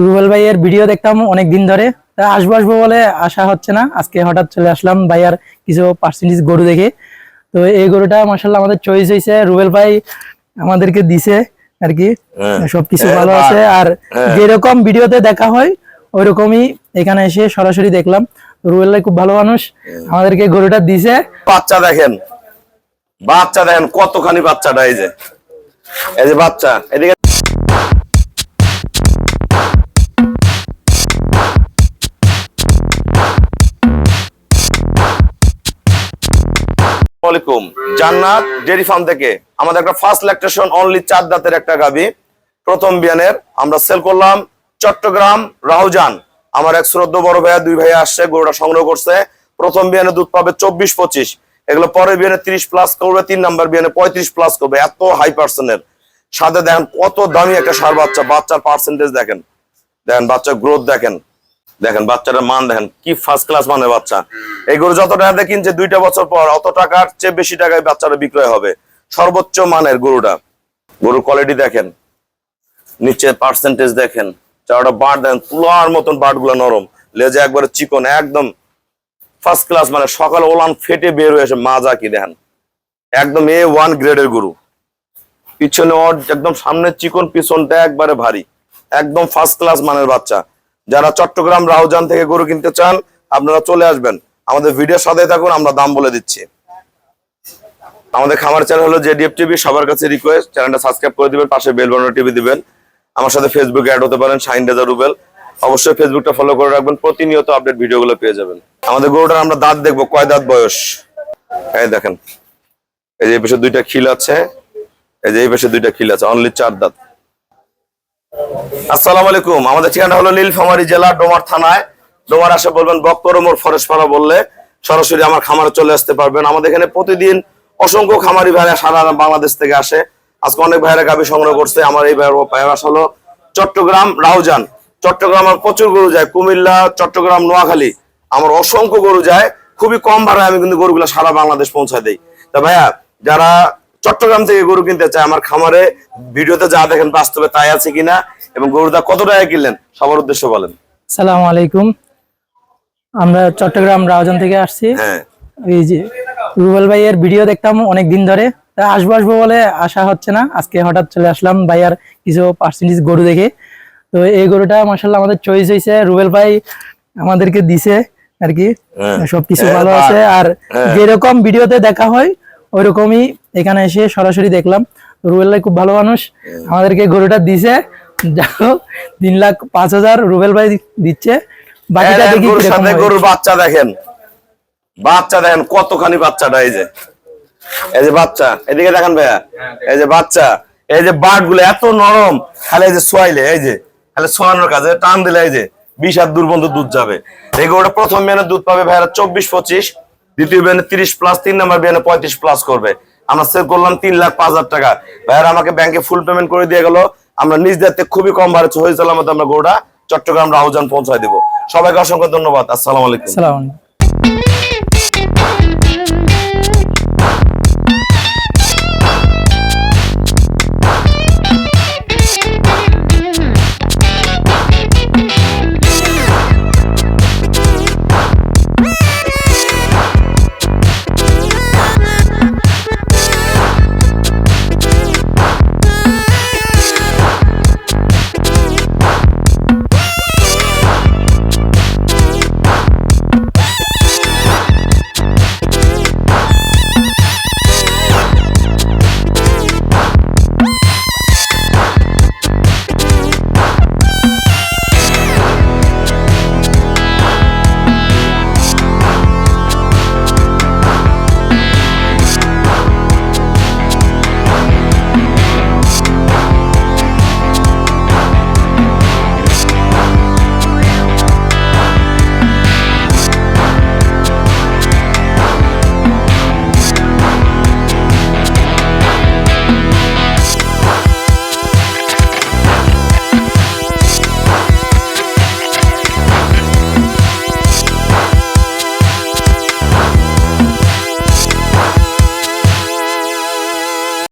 রুবেল ভাইয়ের ভিডিও দেখতাম অনেক দিন ধরে, আসবো আসবো বলে আসা হচ্ছে না। আজকে হঠাৎ চলে আসলাম ভাইয়ার কিছু পার্সেন্টেজ গরু দেখে। তো এই গরুটা মাশাআল্লাহ আমাদের চয়েস হয়েছে, রুবেল ভাই আমাদেরকে দিছে আর কি। সবকিছু ভালো আছে, আর যেরকম ভিডিওতে দেখা হয় ওইরকমই এখানে এসে সরাসরি দেখলাম। রুবেল ভাই খুব ভালো মানুষ, আমাদেরকে গরুটা দিছে। বাচ্চা দেখেন, বাচ্চা দেখেন কতখানি বাচ্চাটা, এই যে বাচ্চা। এদিকে ওয়ালাইকুম, জান্নাত ডেইরি ফার্ম থেকে আমাদের একটা ফার্স্ট ল্যাকটেশন অনলি 4 দাঁতের একটা গাভী, প্রথম বিয়ানের আমরা সেল করলাম চট্টগ্রাম রাহুজান। আমার এক শ্রদ্ধেয় বড় ভাইয়া, 2 ভাইয়া আসছে, গরুটা সংগ্রহ করছে। প্রথম বিয়ানে দুধ পাবে 24-25, এগুলো পরের বিয়ানে 30+ করবে, 3 নাম্বার বিয়ানে 35+ করবে। এত হাই পার্সেন্টের সাথে দেখেন কত দামি একটা ষাঁড় বাচ্চা, বাচ্চার পার্সেন্টেজ দেখেন, দেখেন বাচ্চার গ্রোথ দেখেন, দেখেন বাচ্চাটার মান দেখেন, কি ফার্স্ট ক্লাস মানের বাচ্চা। এই গরু যত টাকা কিনছে 2টা বছর পর অত টাকার চেয়ে বেশি টাকায় বাচ্চাটা বিক্রয় হবে। সর্বোচ্চ মানের গরুটা, গরুর কোয়ালিটি দেখেন, নিচে পার্সেন্টেজ দেখেন, চারটা বাট দেখেন, তুলার মতন বাট গুলো নরম, লেজে একবারে চিকন, একদম ফার্স্ট ক্লাস। মানে সকালে ওলান ফেটে বের হয়ে এসে মাজা কি দেখেন, একদম A1 গ্রেডের গরু। পিছনে একদম সামনে চিকন, পিছনটা একবারে ভারী, একদম ফার্স্ট ক্লাস মানের বাচ্চা। যারা চট্টগ্রাম রাহুজান থেকে গরু কিনতে চান আপনারা চলে আসবেন, আমাদের ভিডিওর সাথে থাকুন, আমরা দাম বলে দিচ্ছি। আমাদের খামার চ্যানেল হলো JDF TV, সবার কাছে রিকোয়েস্ট চ্যানেলটা সাবস্ক্রাইব করে দিবেন, পাশে বেল বাটন টিপে দিবেন। আমার সাথে ফেসবুকে অ্যাড হতে পারেন, শাহিন রেজা রুবেল। অবশ্যই ফেসবুকটা ফলো করে রাখবেন, প্রতিনিয়ত আপডেট ভিডিওগুলো পেয়ে যাবেন। আমাদের গরুটার আমরা দাঁত দেখবো, কয় দাঁত বয়স। এই দেখেন, এই যে এই পাশে 2টা খিল আছে, এই যে এই পাশে 2টা খিল আছে, অনলি 4 দাঁত। আসসালামু আলাইকুম, আমাদের ঠিকানা হলো নীলফামারী জেলা ডোমার থানায়। ডোমার আসে বলবেন বক্তরমোর ফরেস্টপাড়া বললে সরাসরি আমার খামারে চলে আসতে পারবেন। আমাদের এখানে প্রতিদিন অসংখ্য খামারি ভাইরা সারা বাংলাদেশ থেকে আসে। আজকে অনেক ভাইরা গাভী সংগ্রহ করছে। আমার এই ভাইরা হলো চট্টগ্রাম রাহুজান। চট্টগ্রাম আমার প্রচুর গরু যায়, কুমিল্লা, চট্টগ্রাম, নোয়াখালী আমার অসংখ্য গরু যায়। খুবই কম ভাড়ায় আমি কিন্তু গরুগুলো সারা বাংলাদেশ পৌঁছায় দেই। তা ভাইয়া, যারা চট্টগ্রাম থেকে গরু কিনতে চায় আমার খামারে ভিডিওতে যা দেখেন বাস্তবে তাই আছে কিনা, এবং গরুটা কত টাকা কিনলেন সবার উদ্দেশ্য বলেন। আসসালামু আলাইকুম, আমরা চট্টগ্রাম রাউজান থেকে আসছি। এই যে রুবেল ভাইয়ের ভিডিও দেখতাম অনেক দিন ধরে, আসবো আসবো বলে আসা হচ্ছে না। আজকে হঠাৎ চলে আসলাম ভাইয়ার কিছু পার্সেন্টেজ গরু দেখে। তো এই গরুটা মাশাআল্লাহ আমাদের চয়েস হয়েছে, রুবেল ভাই আমাদেরকে দিছে আর কি। সবকিছু ভালো আছে, আর যেরকম ভিডিওতে দেখা হয় ওইরকমই এখানে এসে সরাসরি দেখলাম। রুবেল ভাই খুব ভালো মানুষ, আমাদেরকে গরুটা দিছে। যাও 3,05,000 রুবেল ভাই দিচ্ছে। বাকিটা দেখি গরুর বাচ্চা দেখেন, বাচ্চা দেখেন কতখানি বাচ্চাটা, এই যে বাচ্চা। এদিকে দেখেন ভাইয়া, এই যে বাচ্চা, এই যে বাট গুলো এত নরম, খালি এই যে সোয়াইলে, এই যে খালি সোয়ানোর কাজে টান দিলে এই যে 20 আর দূর পর্যন্ত দুধ যাবে। এই গরুটা প্রথম বিয়ানে দুধ পাবে ভাইয়া 24-25, দ্বিতীয় বিয়ানে 30+, 3 নাম্বার বিয়ানে 35+ করবে। আমরা সেল করলাম 3,05,000 টাকা। ভাইয়ারা আমাকে ব্যাংকে ফুল পেমেন্ট করে দিয়ে গেল। আমরা নিজ দায়িত্বে খুবই কম ভাড়া হয়ে আমরা গরুটা চট্টগ্রাম রাহুজান পৌঁছায় দেবো। সবাইকে অসংখ্য ধন্যবাদ। আসসালামু আলাইকুম।